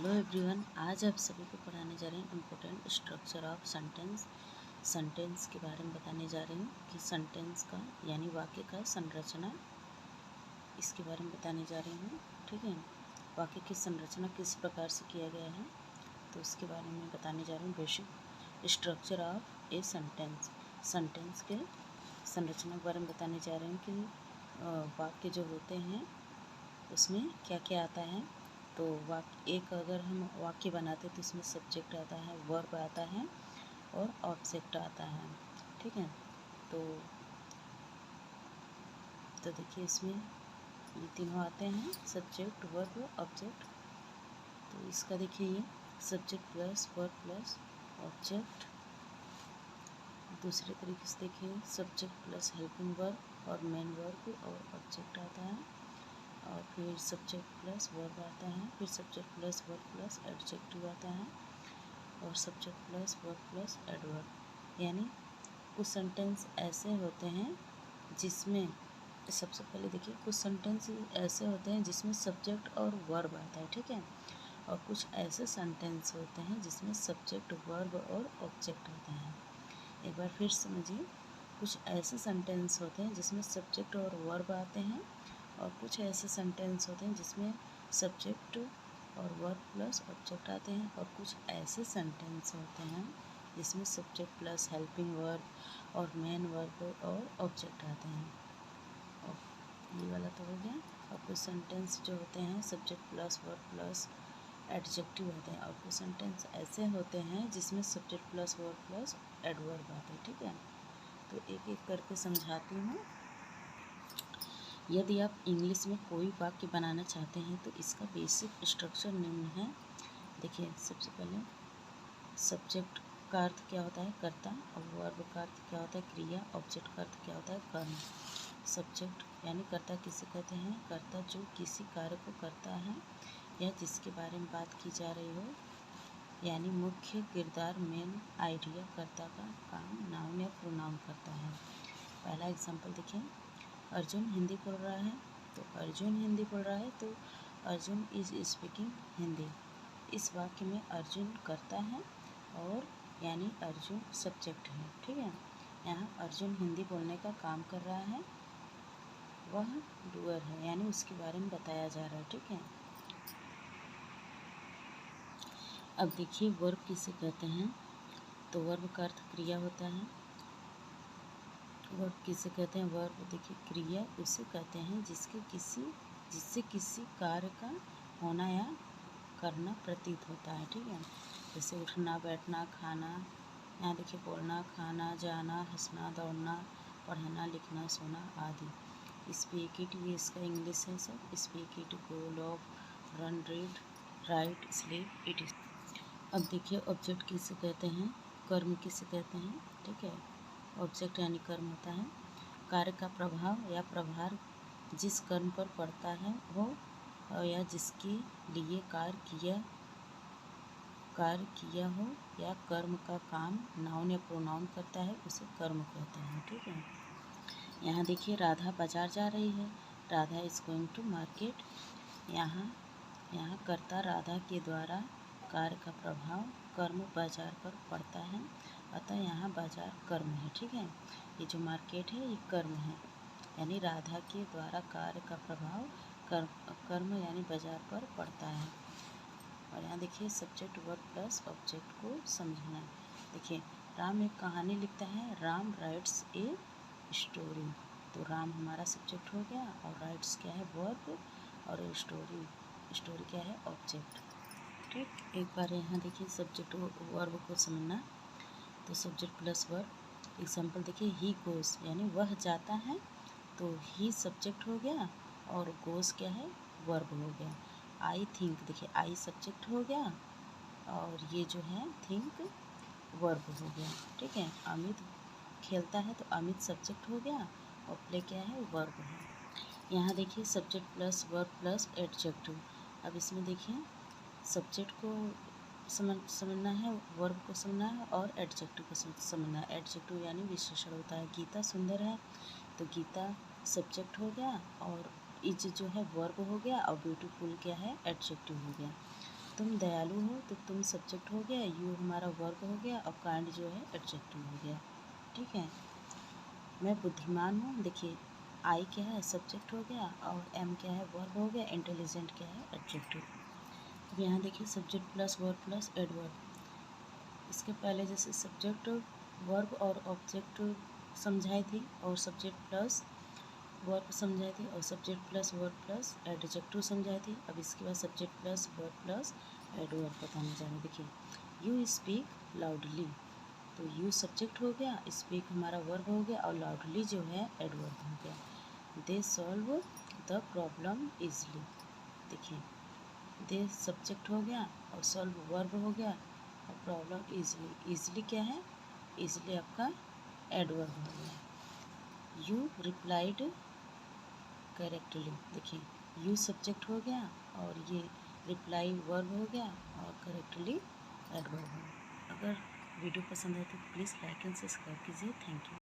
Hello everyone, आज आप सभी को पढ़ाने जा रहे हैं important structure of sentence. Sentence के बारे में बताने जा रही हूँ कि सेंटेंस का यानी वाक्य का संरचना, इसके बारे में बताने जा रही हूँ। ठीक है, वाक्य की संरचना किस प्रकार से किया गया है तो उसके बारे में बताने जा रही हूँ। Basic structure of a sentence, sentence के संरचना के बारे में बताने जा रही हूँ कि वाक्य जो होते हैं उसमें क्या क्या आता है। तो एक अगर हम वाक्य बनाते तो इसमें सब्जेक्ट आता है, वर्ब आता है और ऑब्जेक्ट आता है। ठीक है, तो देखिए इसमें ये तीनों आते हैं, सब्जेक्ट, वर्ब, ऑब्जेक्ट। तो इसका देखिए ये subject plus verb plus object. दूसरे तरीके से देखिए सब्जेक्ट प्लस हेल्पिंग वर्ब और मेन वर्ब और ऑब्जेक्ट आता है। और फिर सब्जेक्ट प्लस वर्ब आता है, फिर subject plus verb plus adjective आता है और subject plus verb plus adverb. यानी कुछ सेंटेंस ऐसे होते हैं जिसमें, सबसे पहले देखिए कुछ सेंटेंस ऐसे होते हैं जिसमें सब्जेक्ट और वर्ब आता है। ठीक है, और कुछ ऐसे सेंटेंस होते हैं जिसमें सब्जेक्ट, वर्ब और ऑब्जेक्ट आता है। एक बार फिर समझिए, कुछ ऐसे सेंटेंस होते हैं जिसमें सब्जेक्ट और वर्ब आते हैं और कुछ ऐसे सेंटेंस होते हैं जिसमें सब्जेक्ट और वर्ब प्लस ऑब्जेक्ट आते हैं और कुछ ऐसे सेंटेंस होते हैं जिसमें सब्जेक्ट प्लस हेल्पिंग वर्ब और मेन वर्ब और ऑब्जेक्ट आते हैं। और ये वाला तो हो गया। और कुछ सेंटेंस जो होते हैं subject plus verb plus adjective होते हैं और कुछ सेंटेंस ऐसे होते हैं जिसमें subject plus verb plus adverb आते हैं। ठीक है, तो एक एक करके समझाती हूँ। यदि आप इंग्लिश में कोई वाक्य बनाना चाहते हैं तो इसका बेसिक स्ट्रक्चर निम्न है। देखिए, सबसे पहले सब्जेक्ट का अर्थ क्या होता है, कर्ता, और वर्ब का अर्थ क्या होता है, क्रिया, ऑब्जेक्ट का अर्थ क्या होता है, कर्म। सब्जेक्ट यानी कर्ता किसे कहते हैं, कर्ता जो किसी कार्य को करता है या जिसके बारे में बात की जा रही हो, यानी मुख्य किरदार, मेन आइडिया, कर्ता का काम नाउन या प्रोनाउन करता है। पहला एग्जांपल देखिए, अर्जुन हिंदी बोल रहा है, तो अर्जुन हिंदी बोल रहा है तो अर्जुन इज स्पीकिंग हिंदी। इस वाक्य में अर्जुन कर्ता है और यानी अर्जुन सब्जेक्ट है। ठीक है, यहाँ अर्जुन हिंदी बोलने का काम कर रहा है, वह डूअर है, यानी उसके बारे में बताया जा रहा है। ठीक है, अब देखिए वर्ब किसे कहते हैं, तो वर्ब का अर्थ क्रिया होता है। वर्ब किसे कहते हैं, वर्ब देखिए क्रिया उसे कहते हैं जिससे किसी कार्य का होना या करना प्रतीत होता है। ठीक है, जैसे उठना, बैठना, खाना। यहाँ देखिए बोलना, खाना, जाना, हंसना, दौड़ना, पढ़ना, लिखना, सोना आदि। स्पीक इट, ये इसका इंग्लिश है सब। Speak it, go, lock, run, read, right, sleep, it. अब देखिए ऑब्जेक्ट किसे कहते हैं, कर्म किसे कहते हैं। ठीक है, ऑब्जेक्ट यानी कर्म होता है, कार्य का प्रभाव या प्रभार जिस कर्म पर पड़ता है वो या जिसके लिए कार्य किया हो या कर्म का काम नाउन या प्रोनाउन करता है उसे कर्म कहते हैं। ठीक है, यहाँ देखिए राधा बाजार जा रही है, Radha is going to market. यहाँ कर्ता राधा के द्वारा कार्य का प्रभाव कर्म बाजार पर पड़ता है, अतः यहाँ बाजार कर्म है। ठीक है, ये जो मार्केट है ये कर्म है, यानी राधा के द्वारा कार्य का प्रभाव कर्म यानी बाजार पर पड़ता है। और यहाँ देखिए सब्जेक्ट वर्ब प्लस ऑब्जेक्ट को समझना। देखिए राम एक कहानी लिखता है, राम राइट्स ए स्टोरी। तो राम हमारा सब्जेक्ट हो गया और राइट्स क्या है, वर्ब, और स्टोरी क्या है, ऑब्जेक्ट। ठीक, एक बार यहाँ देखिए सब्जेक्ट वर्ब को समझना। तो सब्जेक्ट प्लस वर्ब, एग्जाम्पल देखिए, ही गोस यानी वह जाता है, तो ही सब्जेक्ट हो गया और गोस क्या है, वर्ब हो गया। आई थिंक, देखिए आई सब्जेक्ट हो गया और ये जो है थिंक वर्ब हो गया। ठीक है, अमित खेलता है तो अमित सब्जेक्ट हो गया और प्ले क्या है, वर्ब है। यहाँ देखिए subject plus verb plus adjective. अब इसमें देखिए सब्जेक्ट को समझना है, वर्ब को समझना है और एडजेक्टिव को समझना है। एडजेक्टिव यानी विशेषण होता है, गीता सुंदर है तो गीता सब्जेक्ट हो गया और इज जो है वर्ब हो गया और ब्यूटीफुल क्या है, एडजेक्टिव हो गया। तुम दयालु हो तो तुम सब्जेक्ट हो गया, यू हमारा वर्ब हो गया और काइंड जो है एडजेक्टिव हो गया। ठीक है। मैं बुद्धिमान हूँ, देखिए आई क्या है सब्जेक्ट हो गया और एम क्या है वर्ब हो गया, इंटेलिजेंट क्या है एडजेक्टिव। अब यहाँ देखिए subject plus verb plus adverb. इसके पहले जैसे सब्जेक्ट वर्ब और ऑब्जेक्ट समझाई थी और सब्जेक्ट प्लस वर्ब समझाई थी और subject plus verb plus adjective समझाई थी। अब इसके बाद subject plus verb plus adverb बताने जा रहे हैं। देखिए यू स्पीक लाउडली, तो यू सब्जेक्ट हो गया, स्पीक हमारा वर्ब हो गया और लाउडली जो है एडवर्ब हो गया। They solve the problem easily, देखिए दे सब्जेक्ट हो गया और सॉल्व वर्ब हो गया और प्रॉब्लम ईजली, ईजली क्या है ईजली आपका एडवर्ब हो गया। यू रिप्लाइड करेक्टली, देखिए यू सब्जेक्ट हो गया और ये रिप्लाई वर्ब हो गया और करेक्टली एडवर्ब हो गया। अगर वीडियो पसंद आए तो प्लीज़ लाइक एंड सब्सक्राइब कीजिए। Thank you.